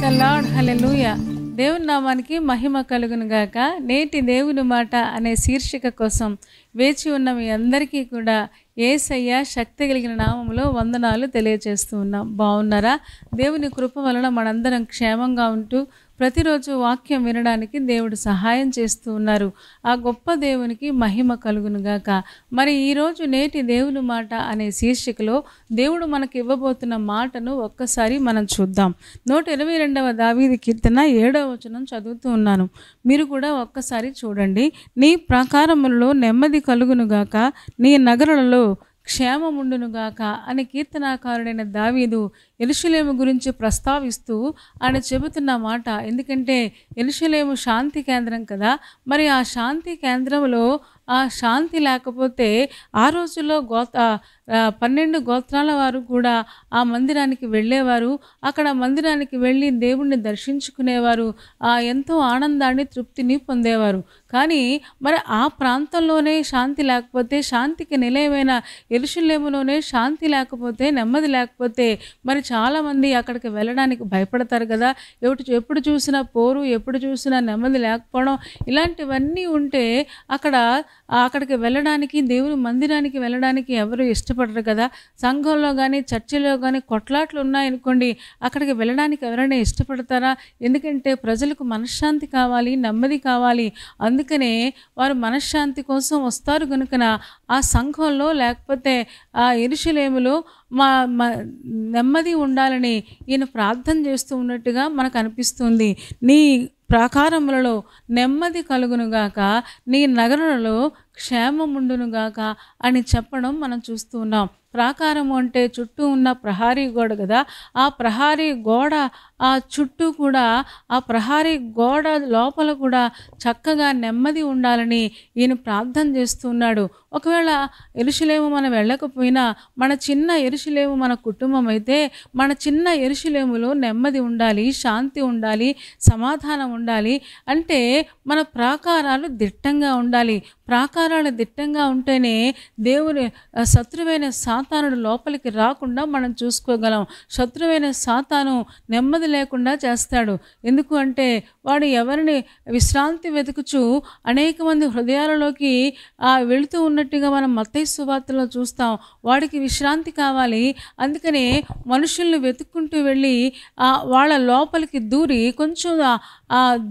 The lord, హల్లెలూయా. దేవుని నామానికి మహిమ కలుగును గాక. నేటి దేవుని మాట అనే శీర్షిక కోసం వేచి ఉన్న మీ అందరికీ కూడా యేసయ్య శక్తి కలిగిన నామములో వందనాలు తెలియజేస్తూ ఉన్నాం. బాగున్నారా? దేవుని కృప వలన మనందరం క్షేమంగా ఉంటూ ప్రతిరోజు వాక్యం వినడానికి దేవుడు సహాయం చేస్తూ ఉన్నారు. ఆ గొప్ప దేవునికి మహిమ కలుగును గాక. మరి ఈరోజు నేటి దేవుని మాట అనే శీర్షికలో దేవుడు మనకు ఇవ్వబోతున్న మాటను ఒక్కసారి మనం చూద్దాం. 122వ దావీదు కీర్తన 7వ వచనం చదువుతూ ఉన్నాను. మీరు కూడా ఒక్కసారి చూడండి. నీ ప్రాకారములలో నెమ్మది కలుగునుగాక, నీ నగరులలో క్షేమముండునుగాక అని కీర్తనాకారుడైన దావీదు యెరూషలేము గురించి ప్రస్తావిస్తూ ఆయన చెబుతున్న మాట. ఎందుకంటే యెరూషలేము శాంతి కేంద్రం కదా. మరి ఆ శాంతి కేంద్రంలో ఆ శాంతి లేకపోతే ఆ రోజుల్లో 12 గోత్రాల వారు కూడా ఆ మందిరానికి వెళ్ళేవారు. అక్కడ మందిరానికి వెళ్ళి దేవుణ్ణి దర్శించుకునేవారు. ఎంతో ఆనందాన్ని, తృప్తిని పొందేవారు. కానీ మరి ఆ ప్రాంతంలోనే శాంతి లేకపోతే, శాంతికి నిలయమైన యెరూషలేములోనే శాంతి లేకపోతే, నెమ్మది లేకపోతే మరి చాలామంది అక్కడికి వెళ్ళడానికి భయపడతారు కదా. ఎప్పుడు చూసినా పోరు, ఎప్పుడు చూసినా నెమ్మది లేకపోవడం, ఇలాంటివన్నీ ఉంటే అక్కడికి వెళ్ళడానికి, దేవుని మందిరానికి వెళ్ళడానికి ఎవరు ఇష్టపడరు కదా. సంఘంలో కానీ చర్చిలో కానీ కొట్లాట్లు ఉన్నాయనుకోండి, అక్కడికి వెళ్ళడానికి ఎవరైనా ఇష్టపడతారా? ఎందుకంటే ప్రజలకు మనశ్శాంతి కావాలి, నెమ్మది కావాలి. అందుకనే వారు మనశ్శాంతి కోసం వస్తారు. కనుకన ఆ సంఘంలో లేకపోతే ఆ యెరూషలేములో నెమ్మది ఉండాలని ఈయన ప్రార్థన చేస్తూ ఉన్నట్టుగా మనకు అనిపిస్తుంది. నీ ప్రాకారములలో నెమ్మది కలుగునుగాక, నీ నగరులలో క్షేమముండునుగాక అని చెప్పడం మనం చూస్తూ ఉన్నాం. ప్రాకారము అంటే చుట్టూ ఉన్న ప్రహారీ గోడ కదా. ఆ ప్రహారీ గోడ ఆ చుట్టూ కూడా, ఆ ప్రహారీ గోడ లోపల కూడా చక్కగా నెమ్మది ఉండాలని ఈయన ప్రార్థన చేస్తున్నాడు. ఒకవేళ యెరూషలేము మనం వెళ్ళకపోయినా, మన చిన్న యెరూషలేము మన కుటుంబం అయితే, మన చిన్న యెరూషలేములో నెమ్మది ఉండాలి, శాంతి ఉండాలి, సమాధానం ఉండాలి అంటే మన ప్రాకారాలు దిట్టంగా ఉండాలి. ప్రాకారాలు దిట్టంగా ఉంటేనే దేవుని శత్రువైన సాతానుడు లోపలికి రాకుండా మనం చూసుకోగలం. శత్రువైన సాతాను నెమ్మది లేకుండా చేస్తాడు. ఎందుకు అంటే వాడు ఎవరిని విశ్రాంతి వెతుకుచూ అనేక మంది హృదయాలలోకి వెళుతూ ఉన్నట్టుగా మనం మత్తయి సువార్తలో చూస్తాం. వాడికి విశ్రాంతి కావాలి. అందుకనే మనుషుల్ని వెతుక్కుంటూ వెళ్ళి వాళ్ళ లోపలికి దూరి కొంచెం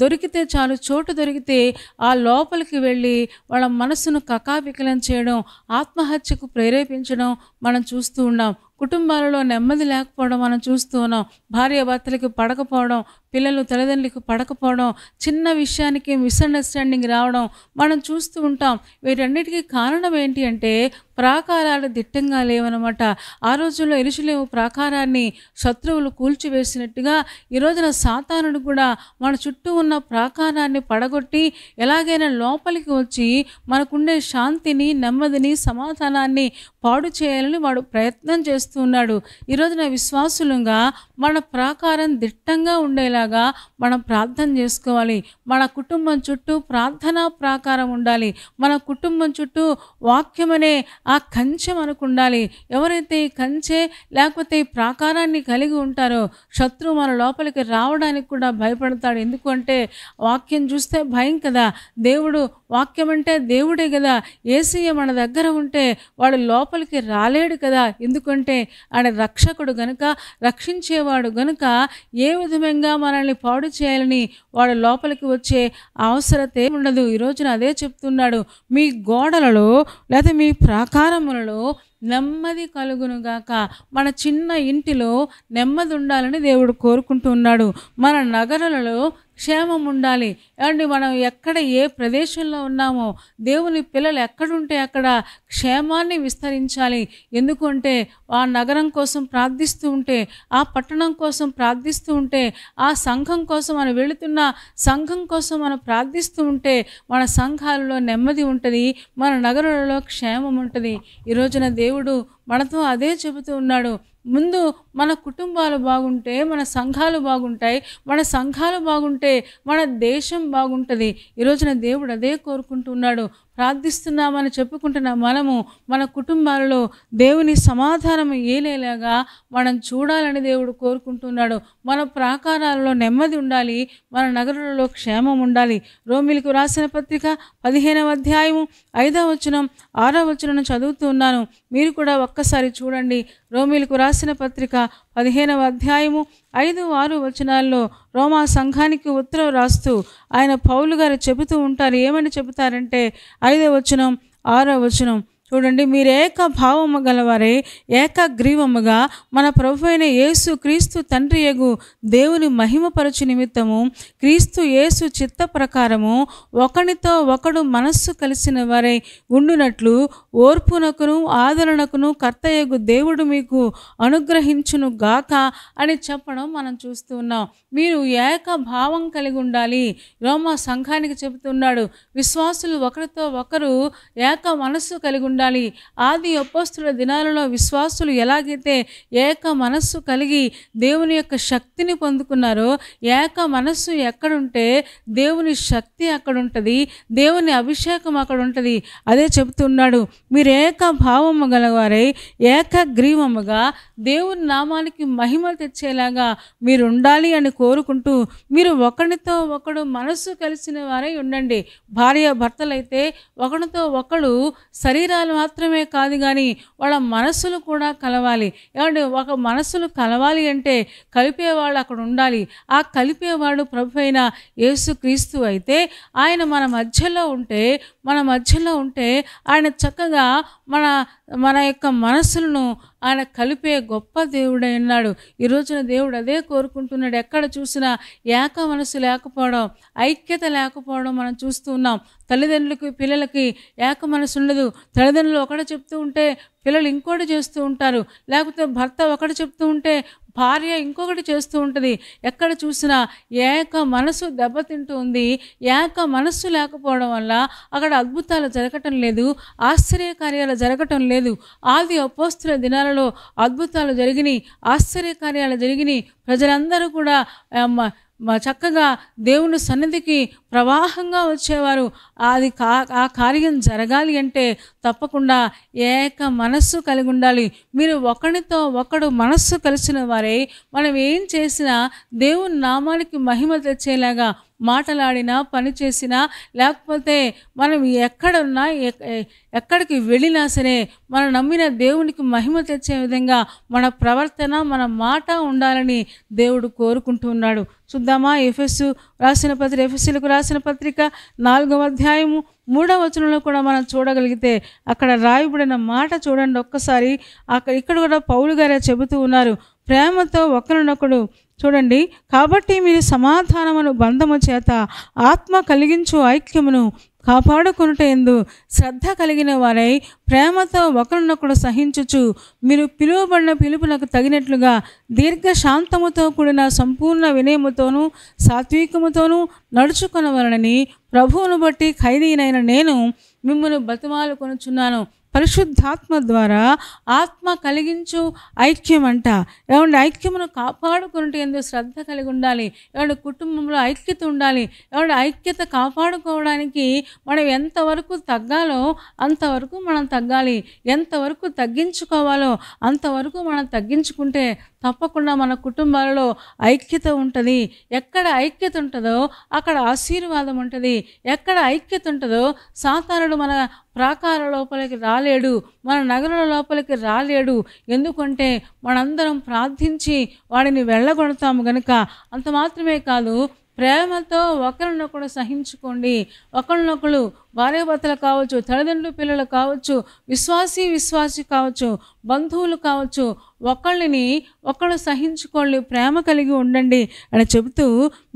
దొరికితే చాలు, చోటు దొరికితే ఆ లోపలికి వెళ్ళి వాళ్ళ మనసును కకావికలం చేయడం, ఆత్మహత్యకు ప్రేరేపించడం మనం చూస్తూ ఉన్నాం. కుటుంబాలలో నెమ్మది లేకపోవడం మనం చూస్తూ ఉన్నాం. భార్యాభర్తలకు పడకపోవడం, పిల్లలు తల్లిదండ్రులకు పడకపోవడం, చిన్న విషయానికి మిస్అండర్స్టాండింగ్ రావడం మనం చూస్తూ ఉంటాం. వీటన్నిటికీ కారణం ఏంటి అంటే ప్రాకారాలు దిట్టంగా లేవనమాట. ఆ రోజుల్లో యెరూషలేము ప్రాకారాన్ని శత్రువులు కూల్చివేసినట్టుగా ఈ రోజున సాతానుడు కూడా మన చుట్టూ ఉన్న ప్రాకారాన్ని పడగొట్టి ఎలాగైనా లోపలికి వచ్చి మనకుండే శాంతిని, నెమ్మదిని, సమాధానాన్ని పాడు చేయాలని వాడు ప్రయత్నం చేస్తున్నాడు. ఈ రోజున విశ్వాసులుగా మన ప్రాకారం దిట్టంగా ఉండేలాగా మనం ప్రార్థన చేసుకోవాలి. మన కుటుంబం చుట్టూ ప్రార్థనా ప్రాకారం ఉండాలి. మన కుటుంబం చుట్టూ వాక్యం అనే ఆ కంచె మనకు ఉండాలి. ఎవరైతే ఈ కంచె లేకపోతే ఈ ప్రాకారాన్ని కలిగి ఉంటారో శత్రువు మన లోపలికి రావడానికి కూడా భయపడతాడు. ఎందుకు అంటే వాక్యం చూస్తే భయం కదా. దేవుడు వాక్యం అంటే దేవుడే కదా. యేసయ్య మన దగ్గర ఉంటే వాడు లోపలికి రాలేడు కదా. ఎందుకంటే ఆయన రక్షకుడు గనుక, రక్షించేవాడు గనుక ఏ విధంగా మనల్ని పాడు చేయాలని వాడు లోపలికి వచ్చే అవసరత ఉండదు. ఈ రోజున అదే చెప్తున్నాడు. మీ గోడలలో లేదా మీ ప్రాకారములలో నెమ్మది కలుగునుగాక. మన చిన్న ఇంటిలో నెమ్మది ఉండాలని దేవుడు కోరుకుంటున్నాడు. మన నగరాలలో క్షేమం ఉండాలి. ఏమండి, మనం ఎక్కడ ఏ ప్రదేశంలో ఉన్నామో దేవుని పిల్లలు ఎక్కడుంటే అక్కడ క్షేమాన్ని విస్తరించాలి. ఎందుకంటే ఆ నగరం కోసం ప్రార్థిస్తూ ఉంటే, ఆ పట్టణం కోసం ప్రార్థిస్తూ ఉంటే, ఆ సంఘం కోసం మనం వెళుతున్న సంఘం కోసం మనం ప్రార్థిస్తూ ఉంటే మన సంఘాలలో నెమ్మది ఉంటుంది, మన నగరాలలో క్షేమం ఉంటుంది. ఈ రోజున దేవుడు మనతో అదే చెబుతూ ఉన్నాడు. ముందు మన కుటుంబాలు బాగుంటే మన సంఘాలు బాగుంటాయి, మన సంఘాలు బాగుంటే మన దేశం బాగుంటుంది. ఈ రోజున దేవుడు అదే కోరుకుంటున్నాడు. ప్రార్థిస్తున్నామని చెప్పుకుంటున్న మనము మన కుటుంబాలలో దేవుని సమాధానం ఏలేలాగా మనం చూడాలని దేవుడు కోరుకుంటున్నాడు. మన ప్రాకారాలలో నెమ్మది ఉండాలి, మన నగరంలో క్షేమం ఉండాలి. రోమీయులకు రాసిన పత్రిక 15వ అధ్యాయము 5వ వచనం 6వ వచనం చదువుతూ ఉన్నాను. మీరు కూడా ఒక్కసారి చూడండి. రోమీయులకు రాసిన పత్రిక 15వ అధ్యాయము 5, 6 వచనాల్లో రోమా సంఘానికి ఉత్తరం రాస్తూ ఆయన పౌలు గారు చెబుతూ ఉంటారు. ఏమని చెబుతారంటే 5వ వచనం 6వ వచనం చూడండి. మీరు ఏక భావము గలవారే ఏకగ్రీవముగా మన ప్రభు అయిన యేసు క్రీస్తు తండ్రి యగు దేవుని మహిమపరచు నిమిత్తము క్రీస్తు యేసు చిత్త ప్రకారము ఒకనితో ఒకడు మనస్సు కలిసిన వారై ఉండునట్లు ఓర్పునకును ఆదరణకును కర్తయగు దేవుడు మీకు అనుగ్రహించును గాక అని చెప్పడం మనం చూస్తూ ఉన్నాం. మీరు ఏక భావం కలిగి ఉండాలి. రోమా సంఘానికి చెబుతున్నాడు. విశ్వాసులు ఒకరితో ఒకరు ఏక మనస్సు కలిగి ఉండాలి. ఆది అపోస్తుల దినాలలో విశ్వాసులు ఎలాగైతే ఏక మనస్సు కలిగి దేవుని యొక్క శక్తిని పొందుకున్నారో, ఏక మనస్సు ఎక్కడుంటే దేవుని శక్తి అక్కడ ఉంటుంది, దేవుని అభిషేకం అక్కడ ఉంటుంది. అదే చెబుతున్నాడు. మీరు ఏక భావము గలవారై ఏకగ్రీవముగా దేవుని నామానికి మహిమ తెచ్చేలాగా మీరు ఉండాలి అని కోరుకుంటూ మీరు ఒకరితో ఒకడు మనస్సు కలిసిన వారై ఉండండి. భార్య భర్తలైతే ఒకరితో ఒకడు శరీరాలు మాత్రమే కాదు కానీ వాళ్ళ మనస్సులు కూడా కలవాలి. ఏమంటే ఒక మనస్సులు కలవాలి అంటే కలిపేవాళ్ళు అక్కడ ఉండాలి. ఆ కలిపేవాడు ప్రభు అయిన యేసుక్రీస్తు అయితే ఆయన మన మధ్యలో ఉంటే ఆయన చక్కగా మన యొక్క మనస్సులను ఆయన కలిపే గొప్ప దేవుడై ఉన్నాడు. ఈ రోజున దేవుడు అదే కోరుకుంటున్నాడు. ఎక్కడ చూసినా ఏక మనసు లేకపోవడం, ఐక్యత లేకపోవడం మనం చూస్తూ ఉన్నాం. తల్లిదండ్రులకి పిల్లలకి ఏక మనసు ఉండదు. తల్లిదండ్రులు ఒకటి చెప్తూ ఉంటే పిల్లలు ఇంకోటి చేస్తూ ఉంటారు. లేకపోతే భర్త ఒకటి చెప్తూ ఉంటే భార్య ఇంకొకటి చేస్తూ ఉంటుంది. ఎక్కడ చూసినా ఏక మనసు దెబ్బతింటూ ఉంది. ఏక మనస్సు లేకపోవడం వల్ల అక్కడ అద్భుతాలు జరగటం లేదు, ఆశ్చర్యకార్యాలు జరగటం లేదు. ఆది అపోస్తుల దినాలలో అద్భుతాలు జరిగినాయి, ఆశ్చర్యకార్యాలు జరిగినాయి. ప్రజలందరూ కూడా చక్కగా దేవుని సన్నిధికి ప్రవాహంగా వచ్చేవారు. ఆ కార్యం జరగాలి అంటే తప్పకుండా ఏక మనస్సు కలిగి ఉండాలి. మీరు ఒకరితో ఒకడు మనస్సు కలిసిన వారే మనం ఏం చేసినా దేవుని నామానికి మహిమ తెచ్చేలాగా మాటలాడినా పని చేసినా లేకపోతే మనం ఎక్కడున్నా ఎక్కడికి వెళ్ళినా సరే మనం నమ్మిన దేవునికి మహిమ తెచ్చే విధంగా మన ప్రవర్తన మన మాట ఉండాలని దేవుడు కోరుకుంటున్నాడు. చూద్దామా? ఎఫెసీయులకు రాసిన పత్రిక 4వ అధ్యాయము 3వ వచనంలో కూడా మనం చూడగలిగితే అక్కడ రాయబడిన మాట చూడండి ఒక్కసారి. ఇక్కడ కూడా పౌలు గారే చెబుతూ ఉన్నారు. ప్రేమతో ఒకరినొకడు చూడండి. కాబట్టి మీరు సమాధానమును బంధము చేత ఆత్మ కలిగించు ఐక్యమును కాపాడుకొనుట యందు శ్రద్ధ కలిగిన వారై ప్రేమతో ఒకరినొకడు సహించుచు మీరు పిలువబడిన పిలుపునకు తగినట్లుగా దీర్ఘశాంతముతో కూడిన సంపూర్ణ వినయముతోనూ సాత్వికముతోనూ నడుచుకొనవలనని ప్రభువును బట్టి ఖైదీనైన నేను మిమ్మల్ని బతిమాలుకొనుచున్నాను. పరిశుద్ధాత్మ ద్వారా ఆత్మ కలిగించు ఐక్యం అంట. ఏమంటే ఐక్యమును కాపాడుకున్నట్టు ఎందుకు శ్రద్ధ కలిగి ఉండాలి. ఏమంటే కుటుంబంలో ఐక్యత ఉండాలి. ఏమంటే ఐక్యత కాపాడుకోవడానికి మనం ఎంతవరకు తగ్గాలో అంతవరకు మనం తగ్గాలి. ఎంతవరకు తగ్గించుకోవాలో అంతవరకు మనం తగ్గించుకుంటే తప్పకుండా మన కుటుంబాలలో ఐక్యత ఉంటుంది. ఎక్కడ ఐక్యత ఉంటుందో అక్కడ ఆశీర్వాదం ఉంటుంది. ఎక్కడ ఐక్యత ఉంటుందో సాతానుడు మన ప్రాకార లోపలికి రాలేడు, మన నగరం లోపలికి రాలేడు. ఎందుకంటే మనందరం ప్రార్థించి వాడిని వెళ్ళగొడతాము గనుక. అంత మాత్రమే కాదు, ప్రేమతో ఒకరినొకడు సహించుకోండి. ఒకరినొకరు భార్యాభర్తలు కావచ్చు, తల్లిదండ్రులు పిల్లలు కావచ్చు, విశ్వాసి కావచ్చు, బంధువులు కావచ్చు, ఒకళ్ళు సహించుకోండి, ప్రేమ కలిగి ఉండండి అని చెబుతూ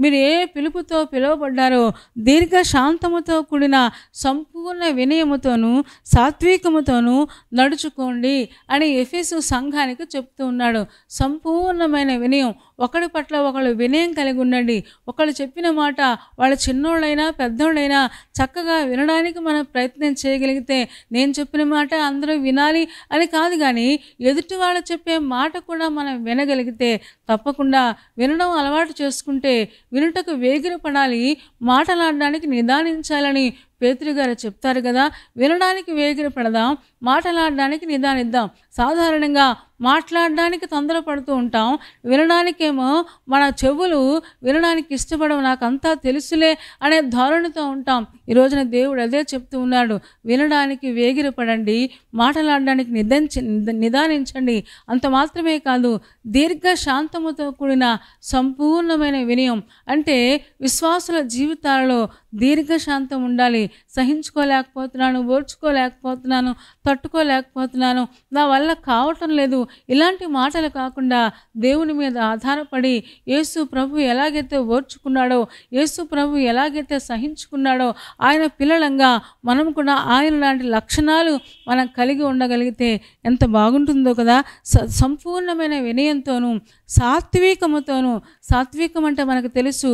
మీరు ఏ పిలుపుతో పిలువబడ్డారో దీర్ఘశాంతముతో కూడిన సంపూర్ణ వినయముతోనూ సాత్వికముతోనూ నడుచుకోండి అని ఎఫెసు సంఘానికి చెప్తూ ఉన్నాడు. సంపూర్ణమైన వినయం, ఒకరి పట్ల ఒకళ్ళు వినయం కలిగి ఉండండి. ఒకళ్ళు చెప్పిన మాట వాళ్ళ చిన్నోళ్ళైనా పెద్దోళ్ళైనా చక్కగా వినడానికి మనం ప్రయత్నం చేయగలిగితే, నేను చెప్పిన మాట అందరూ వినాలి అని కాదు కానీ ఎదుటి వాళ్ళు చెప్పే మాట కూడా మనం వినగలిగితే తప్పకుండా వినడం అలవాటు చేసుకుంటే వినుటకు వేగిరపడాలి, మాటలాడడానికి నిదానించాలని పేతురు గారు చెప్తారు కదా, వినడానికి వేగిర పడదాం, మాట్లాడడానికి నిదానిద్దాం. సాధారణంగా మాట్లాడడానికి తొందరపడుతూ ఉంటాం, వినడానికేమో మన చెవులు వినడానికి ఇష్టపడవు, నాకు అంతా తెలుసులే అనే ధోరణితో ఉంటాం. ఈ రోజున దేవుడు అదే చెప్తూ ఉన్నాడు, వినడానికి వేగిరపడండి, మాట్లాడడానికి నిదానించండి. అంత మాత్రమే కాదు, దీర్ఘ శాంతముతో కూడిన సంపూర్ణమైన వినయం. అంటే విశ్వాసుల జీవితాలలో దీర్ఘశాంతం ఉండాలి. సహించుకోలేకపోతున్నాను, ఓర్చుకోలేకపోతున్నాను, తట్టుకోలేకపోతున్నాను, నా వల్ల కావటం లేదు, ఇలాంటి మాటలు కాకుండా దేవుని మీద ఆధారపడి యేసు ప్రభు ఎలాగైతే ఓర్చుకున్నాడో, యేసు ప్రభు ఎలాగైతే సహించుకున్నాడో, ఆయన పిల్లలంగా మనం కూడా ఆయన లాంటి లక్షణాలు మనం కలిగి ఉండగలిగితే ఎంత బాగుంటుందో కదా. సంపూర్ణమైన వినయంతోనూ సాత్వికముతోనూ, సాత్వికం అంటే మనకు తెలుసు,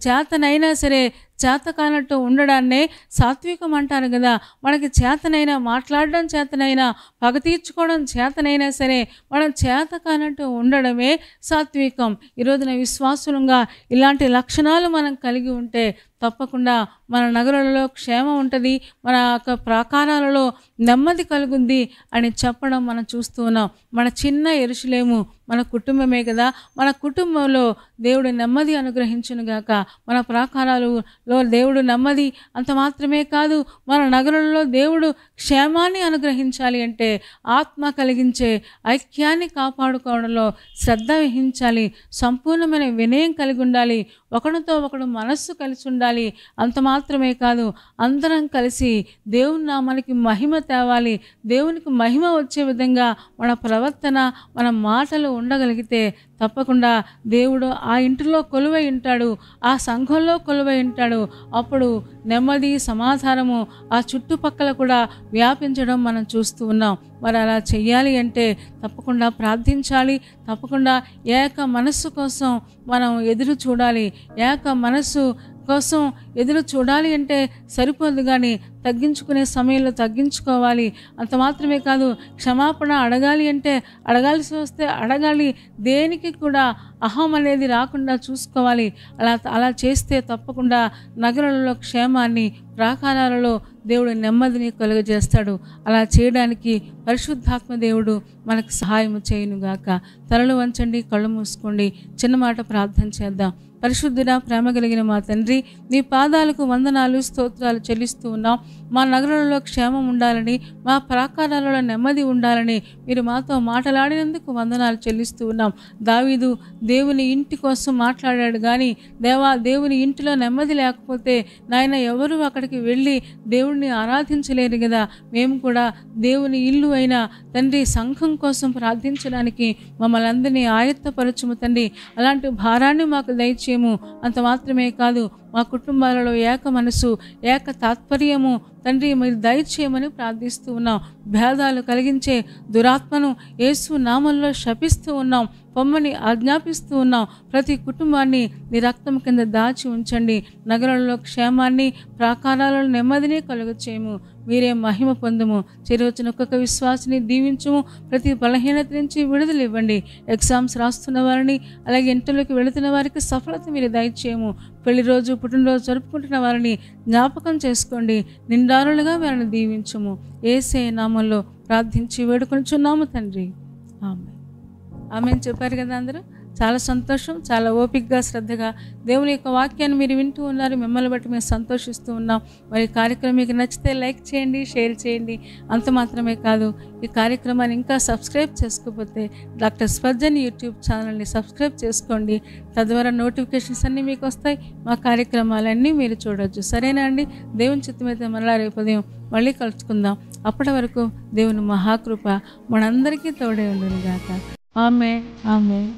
చేతనైనా సరే చేత కానట్టు ఉండడాన్నే సాత్వికం అంటారు కదా. మనకి చేతనైనా, మాట్లాడడం చేతనైనా, పగ తీర్చుకోవడం చేతనైనా సరే మనం చేత కానట్టు ఉండడమే సాత్వికం. ఈరోజున విశ్వాసులంగా ఇలాంటి లక్షణాలు మనం కలిగి ఉంటే తప్పకుండా మన నగరాలలో క్షేమం ఉంటుంది, మన యొక్క ప్రాకారాలలో నెమ్మది కలుగుంది అని చెప్పడం మనం చూస్తూ ఉన్నాం. మన చిన్న యెరూషలేము మన కుటుంబమే కదా. మన కుటుంబంలో దేవుడు నెమ్మది అనుగ్రహించునుగాక. మన ప్రాకారాలలో దేవుడు నెమ్మది, అంత మాత్రమే కాదు, మన నగరంలో దేవుడు క్షేమాన్ని అనుగ్రహించాలి అంటే ఆత్మ కలిగించే ఐక్యాన్ని కాపాడుకోవడంలో శ్రద్ధ వహించాలి, సంపూర్ణమైన వినయం కలిగి ఉండాలి, ఒకరితో ఒకడు మనస్సు కలిసి ఉండాలి. అంత మాత్రమే కాదు, అందరం కలిసి దేవుని నామానికి మహిమ తేవాలి. దేవునికి మహిమ వచ్చే విధంగా మన ప్రవర్తన, మన మాటలు ఉండగలిగితే తప్పకుండా దేవుడు ఆ ఇంటిలో కొలువై ఉంటాడు, ఆ సంఘంలో కొలువై ఉంటాడు. అప్పుడు నెమ్మది, సమాధానము ఆ చుట్టుపక్కల కూడా వ్యాపించడం మనం చూస్తూ ఉన్నాం. మరి అలా చెయ్యాలి అంటే తప్పకుండా ప్రార్థించాలి, తప్పకుండా ఏక మనస్సు కోసం మనం ఎదురు చూడాలి. ఏక మనస్సు కోసం ఎదురు చూడాలి అంటే సరిపోదు, కానీ తగ్గించుకునే సమయంలో తగ్గించుకోవాలి. అంత మాత్రమే కాదు, క్షమాపణ అడగాలి అంటే అడగాల్సి వస్తే అడగాలి. దేనికి కూడా అహం అనేది రాకుండా చూసుకోవాలి. అలా చేస్తే తప్పకుండా నగరాలలో క్షేమాన్ని, ప్రాకారాలలో దేవుడు నెమ్మదిని కలుగజేస్తాడు. అలా చేయడానికి పరిశుద్ధాత్మ దేవుడు మనకు సహాయం చేయునుగాక. తలలు వంచండి, కళ్ళు మూసుకోండి, చిన్న మాట ప్రార్థన చేద్దాం. పరిశుద్ధుడా, ప్రేమ కలిగిన మా తండ్రి, నీ పాదాలకు వందనాలు, స్తోత్రాలు చెల్లిస్తూ ఉన్నాం. మా నగరంలో క్షేమం ఉండాలని, మా ప్రాకారాలలో నెమ్మది ఉండాలని మీరు మాతో మాట్లాడినందుకు వందనాలు చెల్లిస్తూ ఉన్నాం. దావీదు దేవుని ఇంటి కోసం మాట్లాడాడు, కానీ దేవుని ఇంటిలో నెమ్మది లేకపోతే నాయన ఎవరు అక్కడికి వెళ్ళి దేవుడిని ఆరాధించలేరు కదా. మేము కూడా దేవుని ఇల్లు అయిన తండ్రి సంఘం కోసం ప్రార్థించడానికి మమ్మల్ని అందరినీ ఆయత్తపరచుము తండ్రి. అలాంటి భారాన్ని మాకు దయచేయము. అంత మాత్రమే కాదు, మా కుటుంబాలలో ఏక మనసు, ఏక తాత్పర్యము తండ్రి మీరు దయచేయమని ప్రార్థిస్తూ ఉన్నాం. భేదాలు కలిగించే దురాత్మను యేసు నామంలో శపిస్తూ ఉన్నాం, పొమ్మని ఆజ్ఞాపిస్తూ ఉన్నాం. ప్రతి కుటుంబాన్ని నీ రక్తం కింద దాచి ఉంచండి. నగరంలో క్షేమాన్ని, ప్రాకారాలలో నెమ్మదిని కలుగచేయము. మీరే మహిమ పొందుము. చేరవచ్చిన ఒక్కొక్క విశ్వాసిని దీవించుము. ప్రతి బలహీనత నుంచి విడుదల ఇవ్వండి. ఎగ్జామ్స్ రాస్తున్న వారిని, అలాగే ఇంటర్లోకి వెళుతున్న వారికి సఫలత మీరు దయచేయము. పెళ్లి రోజు, పుట్టినరోజు జరుపుకుంటున్న వారిని జ్ఞాపకం చేసుకోండి. నిండారులుగా వారిని దీవించుము. యేసే నామంలో ప్రార్థించి వేడుకొనుచున్నాము తండ్రి. ఆమేన్. ఆమేన్ చెప్పారు కదా అందరూ. చాలా సంతోషం. చాలా ఓపికగా, శ్రద్ధగా దేవుని యొక్క వాక్యాన్ని మీరు వింటూ ఉన్నారు. మిమ్మల్ని బట్టి మేము సంతోషిస్తూ ఉన్నాం. మరి కార్యక్రమం మీకు నచ్చితే లైక్ చేయండి, షేర్ చేయండి. అంత మాత్రమే కాదు, ఈ కార్యక్రమాన్ని ఇంకా సబ్స్క్రైబ్ చేసుకోకపోతే డాక్టర్ స్పర్జన్ యూట్యూబ్ ఛానల్ని సబ్స్క్రైబ్ చేసుకోండి. తద్వారా నోటిఫికేషన్స్ అన్నీ మీకు వస్తాయి. మా కార్యక్రమాలన్నీ మీరు చూడవచ్చు. సరేనా అండి? దేవుని చిత్తమైతే మరలా రేపు ఉదయం మళ్ళీ కలుసుకుందాం. అప్పటి వరకు దేవుని మహాకృప మనందరికీ తోడే ఉండును గాక. ఆమేన్. ఆమేన్.